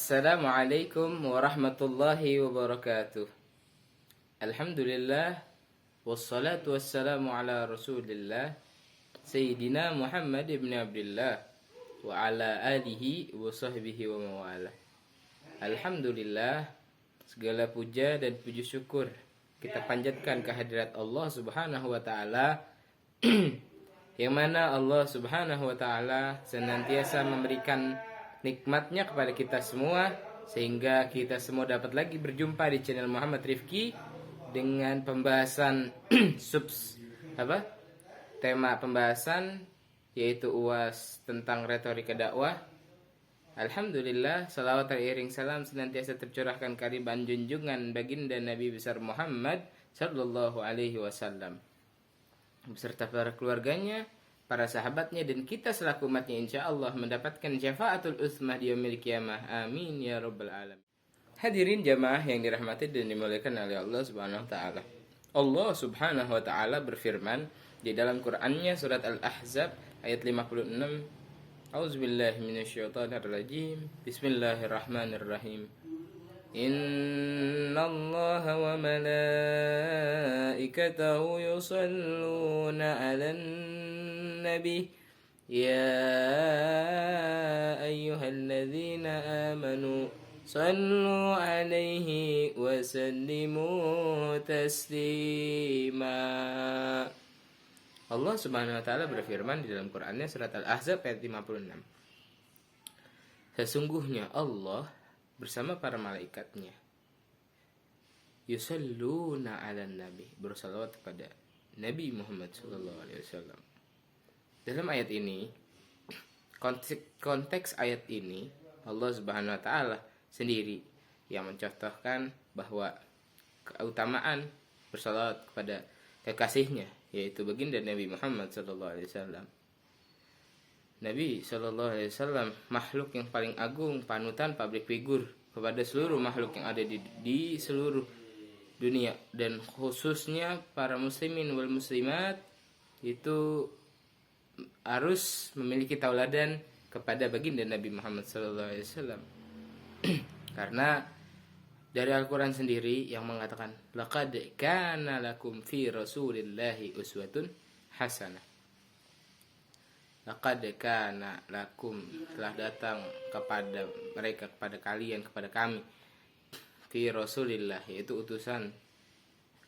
Assalamualaikum warahmatullahi wabarakatuh. Alhamdulillah wassalatu wassalamu ala Rasulillah Sayyidina Muhammad ibn Abdullah wa ala alihi wa sahbihi wa mawala. Alhamdulillah, segala puja dan puji syukur kita panjatkan kehadirat Allah Subhanahu wa taala yang mana Allah Subhanahu wa taala senantiasa memberikan nikmatnya kepada kita semua, sehingga kita semua dapat lagi berjumpa di channel Muhammad Rifki dengan pembahasan tema pembahasan yaitu UAS tentang retorika dakwah. Alhamdulillah, salawat teriring salam senantiasa tercurahkan kariban junjungan baginda Nabi besar Muhammad sallallahu alaihi wasallam beserta para keluarganya, para sahabatnya, dan kita selaku umatnya insyaallah mendapatkan syafaatul utsmah di yaumil qiyamah. Amin ya rabbal alamin. Hadirin jamaah yang dirahmati dan dimuliakan oleh Allah Subhanahu wa taala. Allah Subhanahu wa taala berfirman di dalam Qur'annya surat Al-Ahzab ayat 56. A'udzubillahi minasyaitonirrajim. Bismillahirrahmanirrahim. Innallaha wa malaikatahu yusalluna 'alan nabi ya ayyuhalladzina amanu sallu 'alaihi wa sallimu taslima. Allah Subhanahu wa taala berfirman di dalam Qur'annya surat Al-Ahzab ayat 56. Sesungguhnya Allah bersama para malaikatnya yusalluna 'alan nabi, bersalawat kepada Nabi Muhammad sallallahu alaihi wasallam. Dalam ayat ini, konteks ayat ini, Allah Subhanahu wa taala sendiri yang mencontohkan bahwa keutamaan bersalawat kepada kekasihnya, yaitu baginda Nabi Muhammad sallallahu alaihi wasallam. Nabi sallallahu alaihi wasallam makhluk yang paling agung, panutan, public figure kepada seluruh makhluk yang ada di seluruh dunia, dan khususnya para muslimin wal muslimat itu harus memiliki tauladan kepada baginda Nabi Muhammad sallallahu alaihi wasallam. Karena dari Al-Qur'an sendiri yang mengatakan laqad kana lakum fi rasulillahi uswatun hasanah. Laqad kana lakum, telah datang kepada mereka, kepada kalian, kepada kami, fi rasulillah, yaitu utusan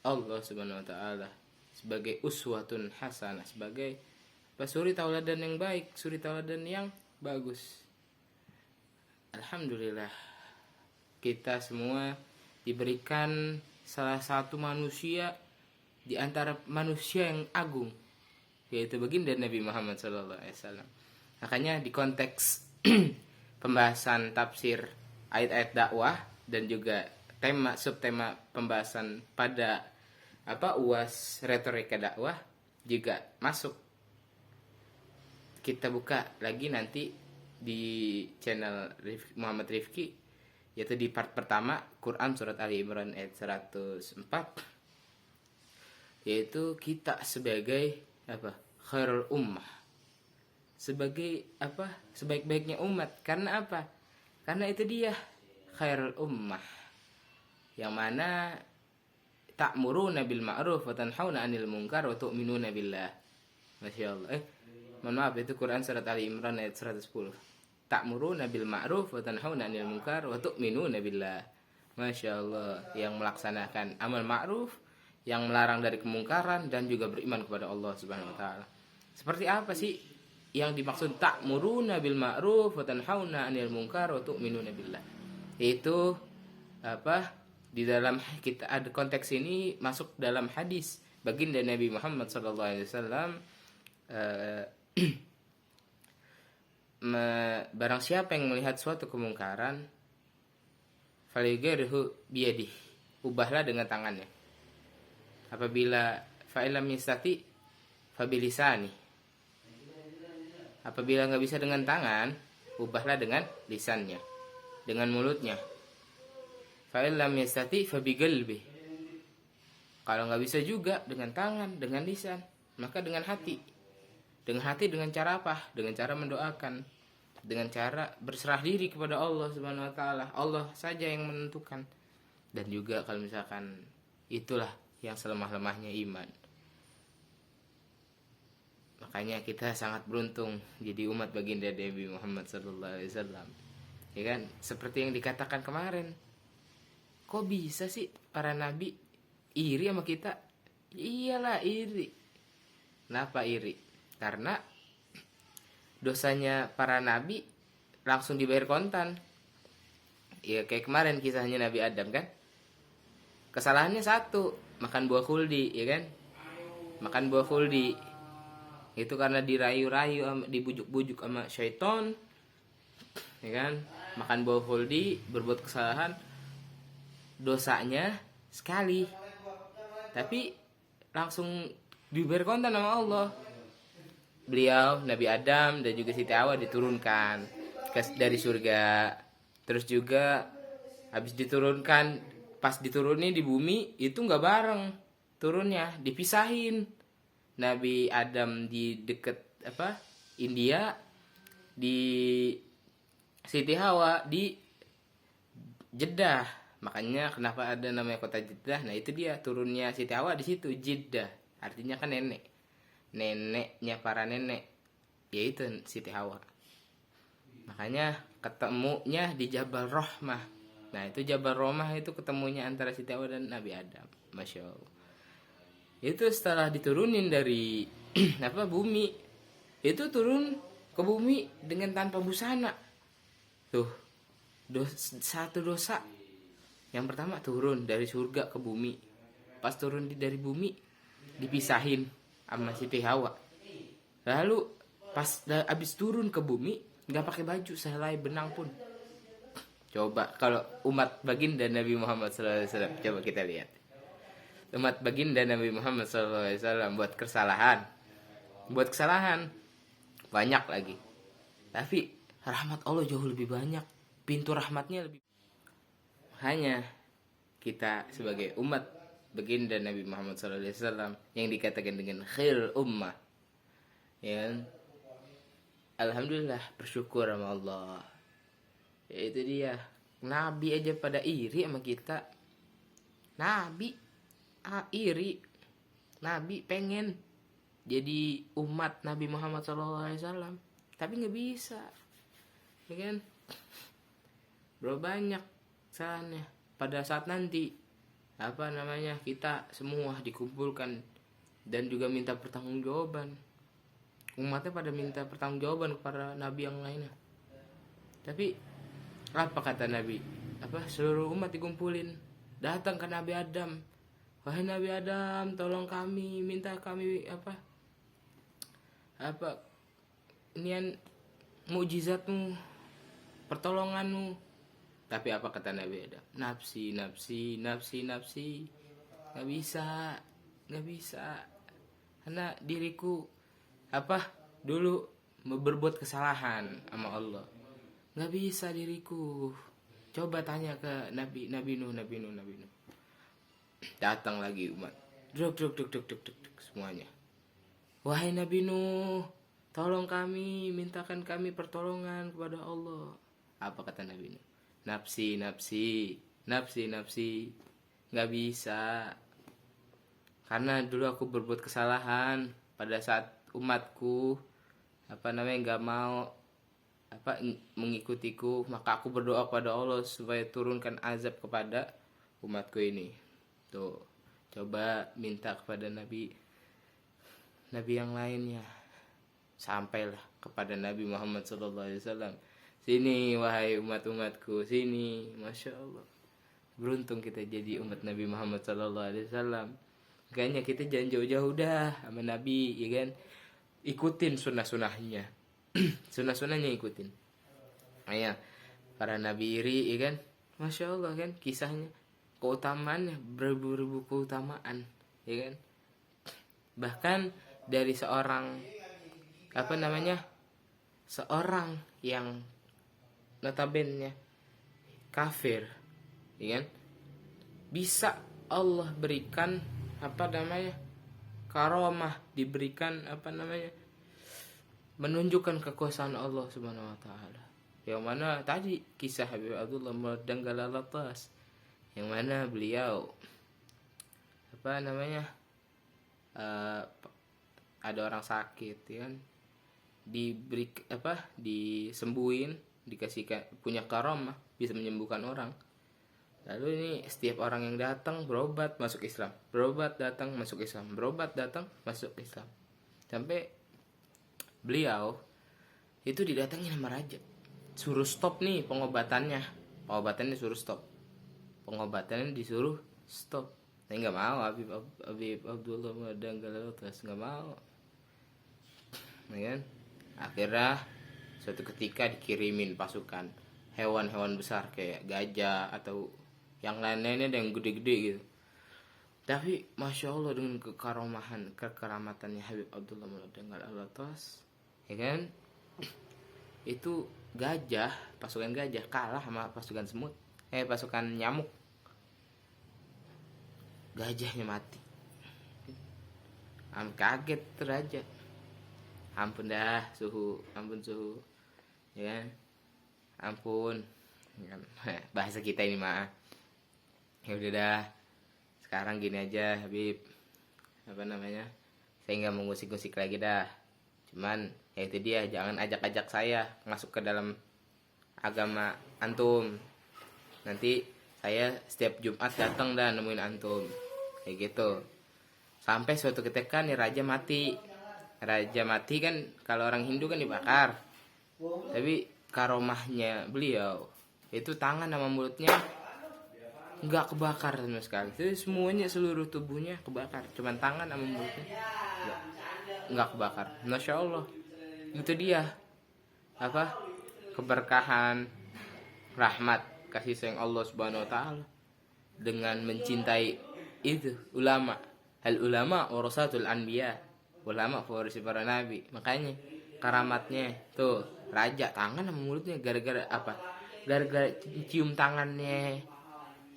Allah Subhanahu wa taala, sebagai uswatun hasanah, sebagai suri tauladan yang baik, suri tauladan yang bagus. Alhamdulillah, kita semua diberikan salah satu manusia di antara manusia yang agung, yaitu baginda Nabi Muhammad SAW. Makanya di konteks pembahasan tafsir ayat-ayat dakwah dan juga subtema pembahasan pada UAS retorika dakwah juga masuk. Kita buka lagi nanti di channel Muhammad Rifki, yaitu di part pertama Quran surat Ali Imran ayat 104, yaitu kita sebagai khairul ummah, sebagai sebaik-baiknya umat. Karena apa? Karena itu dia khairul ummah, yang mana ta'muruna bil ma'ruf wa tanhauna 'anil munkar wa tu'minuna billah. Masyaallah. Mohon maaf, itu Quran surat Ali Imran ayat 110. Ta'muruna bil ma'ruf wa tanhauna 'anil munkar wa tu'minuna billah. Masyaallah, yang melaksanakan amal ma'ruf, yang melarang dari kemungkaran, dan juga beriman kepada Allah Subhanahu wa taala. Seperti apa sih yang dimaksud ta'muruna bil ma'ruf wa tanhauna 'anil munkar wa tu'minuna billah? Itu di dalam kita ada konteks ini masuk dalam hadis baginda Nabi Muhammad sallallahu alaihi wasallam, barang siapa yang melihat suatu kemungkaran, falyughayyirhu biyadihi, ubahlah dengan tangannya. Apabila fa'ilam yastati fabilisani, apabila nggak bisa dengan tangan, ubahlah dengan lisannya, dengan mulutnya. Fa'ilam yastati fabiqalbi, kalau nggak bisa juga dengan tangan, dengan lisan, maka dengan hati. Dengan hati dengan cara apa? Dengan cara mendoakan. dengan cara berserah diri kepada Allah Subhanahu wa taala. Allah saja yang menentukan. Dan juga kalau misalkan itulah yang selemah-lemahnya iman. Makanya kita sangat beruntung jadi umat baginda Nabi Muhammad SAW. Ya kan, seperti yang dikatakan kemarin. Kok bisa sih para nabi iri sama kita? Iyalah iri. Kenapa iri? Karena dosanya para nabi langsung dibayar kontan. Ya kayak kemarin kisahnya Nabi Adam kan. Kesalahannya satu, makan buah khuldi, ya kan? Makan buah khuldi. Itu karena dirayu-rayu, dibujuk-bujuk sama syaitan. Ya kan? Makan buah khuldi, berbuat kesalahan. Dosanya sekali. Tapi langsung dibayar kontan sama Allah. Beliau, Nabi Adam dan juga Siti Hawa diturunkan dari surga. Terus juga habis diturunkan, pas diturunin di bumi itu nggak bareng turunnya, dipisahin. Nabi Adam di deket India, di Siti Hawa di Jeddah. Makanya kenapa ada namanya kota Jeddah? Nah itu dia turunnya Siti Hawa di situ, Jeddah. Artinya kan nenek, neneknya para nenek, yaitu Siti Hawa. Makanya ketemunya di Jabal Rahmah. Nah itu Jabal Rahmah itu ketemunya antara Siti Hawa dan Nabi Adam. Masya Allah. Itu setelah diturunin dari bumi, itu turun ke bumi dengan tanpa busana. Tuh, satu dosa. Yang pertama turun dari surga ke bumi. Pas turun dari bumi dipisahin sama Siti Hawa. Lalu pas abis turun ke bumi nggak pakai baju sehelai benang pun. Coba kalau umat baginda Nabi Muhammad SAW, coba kita lihat. Umat baginda Nabi Muhammad SAW buat kesalahan banyak lagi. Tapi rahmat Allah jauh lebih banyak. Pintu rahmatnya lebih. Hanya kita sebagai umat baginda Nabi Muhammad SAW yang dikatakan dengan khairul ummah, ya, alhamdulillah bersyukur sama Allah. Ya itu dia, Nabi aja pada iri sama kita. Nabi iri, Nabi pengen jadi umat Nabi Muhammad SAW, tapi nggak bisa, ya kan? Bro banyak salahnya. Pada saat nanti kita semua dikumpulkan dan juga minta pertanggungjawaban. Umatnya pada minta pertanggungjawaban kepada nabi yang lainnya. Tapi apa kata Nabi? Seluruh umat dikumpulin, datang ke Nabi Adam. Wahai Nabi Adam, tolong kami, minta kami inian mukjizatmu, pertolonganmu. Tapi apa kata Nabi Adam? Nafsi. Gak bisa. Karena diriku dulu berbuat kesalahan sama Allah. Gak bisa diriku. Coba tanya ke Nabi Nuh. Datang lagi umat. Duk semuanya. Wahai Nabi Nuh, tolong kami, mintakan kami pertolongan kepada Allah. Apa kata Nabi Nuh? Nafsi. Gak bisa. Karena dulu aku berbuat kesalahan pada saat umatku gak mau mengikutiku, maka aku berdoa kepada Allah supaya turunkan azab kepada umatku ini. Tuh, coba minta kepada nabi yang lainnya, sampailah kepada Nabi Muhammad SAW. Sini wahai umat-umatku, sini. Masya Allah, beruntung kita jadi umat Nabi Muhammad SAW. Kayaknya kita jangan jauh-jauh dah sama Nabi, ya kan? Ikutin sunnah-sunnahnya. Sunnah-sunnahnya ikutin. Ayah, para Nabi iri, ya kan? Masya Allah kan, kisahnya, keutamaannya beribu-ribu keutamaan, ya kan? Bahkan dari seorang seorang yang notabene kafir, ya kan? Bisa Allah berikan karomah, diberikan menunjukkan kekuasaan Allah Subhanahu wa taala. Yang mana tadi kisah Habib Abdullah meledang galalatas, yang mana beliau ada orang sakit ya kan, disembuhin, dikasih punya karamah, bisa menyembuhkan orang. Lalu ini setiap orang yang datang berobat masuk Islam, berobat datang masuk Islam, berobat datang masuk Islam, sampai beliau itu didatangi sama raja, suruh stop nih pengobatannya suruh stop, pengobatannya disuruh stop. Saya nggak mau, Habib Abdullah Madanggalalatas nggak mau, ya kan? Akhirnya suatu ketika dikirimin pasukan hewan-hewan besar kayak gajah atau yang lain-lainnya yang gede-gede gitu. Tapi masya Allah dengan kekeramatannya Habib Abdullah Madanggalalatas, ya kan? Itu pasukan gajah kalah sama pasukan pasukan nyamuk. Gajahnya mati. Kaget raja. Ampun suhu, ya kan? Ampun, bahasa kita ini mah. Ya udah dah, sekarang gini aja Habib, saya nggak mau ngusik-ngusik lagi dah. Cuman ya itu dia, jangan ajak-ajak saya masuk ke dalam agama antum. Nanti saya setiap Jumat datang dan nemuin antum, kayak gitu. Sampai suatu ketika nih raja mati kan, kalau orang Hindu kan dibakar. Tapi karomahnya beliau itu tangan sama mulutnya nggak kebakar sama sekali. Jadi semuanya, seluruh tubuhnya kebakar, cuman tangan sama mulutnya nggak kebakar. Masya Allah, itu dia keberkahan, rahmat, kasih sayang Allah Subhanahu wa taala dengan mencintai itu ulama. Al ulama warasatul anbiya, ulama pewaris para nabi. Makanya karamatnya tuh raja tangan sama mulutnya gara-gara apa? Gara-gara cium tangannya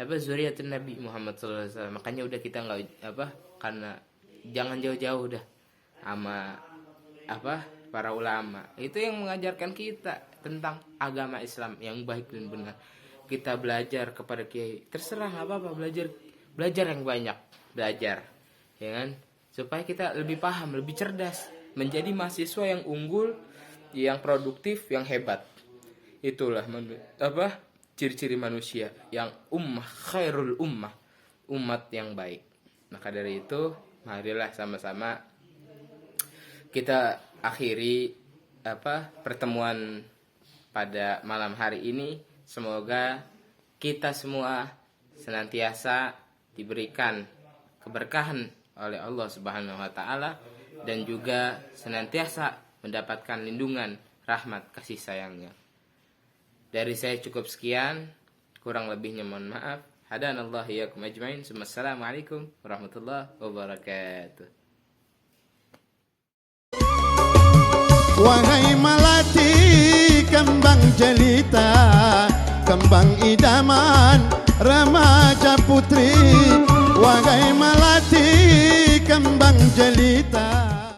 zuriatun Nabi Muhammad SAW. Makanya udah kita nggak karena jangan jauh-jauh dah sama para ulama. Itu yang mengajarkan kita tentang agama Islam yang baik dan benar. Kita belajar kepada kiai, terserah nggak apa-apa, belajar yang banyak, belajar, ya kan, supaya kita lebih paham, lebih cerdas, menjadi mahasiswa yang unggul, yang produktif, yang hebat. Itulah ciri-ciri manusia yang khairul ummah, umat yang baik. Maka dari itu, marilah sama-sama kita akhiri pertemuan pada malam hari ini. Semoga kita semua senantiasa diberikan keberkahan oleh Allah Subhanahu wa taala dan juga senantiasa mendapatkan lindungan, rahmat, kasih sayangnya. Dari saya cukup sekian, kurang lebihnya mohon maaf. Hadanallahu iyyakum ajmain. Assalamualaikum warahmatullahi wabarakatuh. Wahai melati kembang jelita, kembang idaman remaja putri. Wahai melati kembang jelita.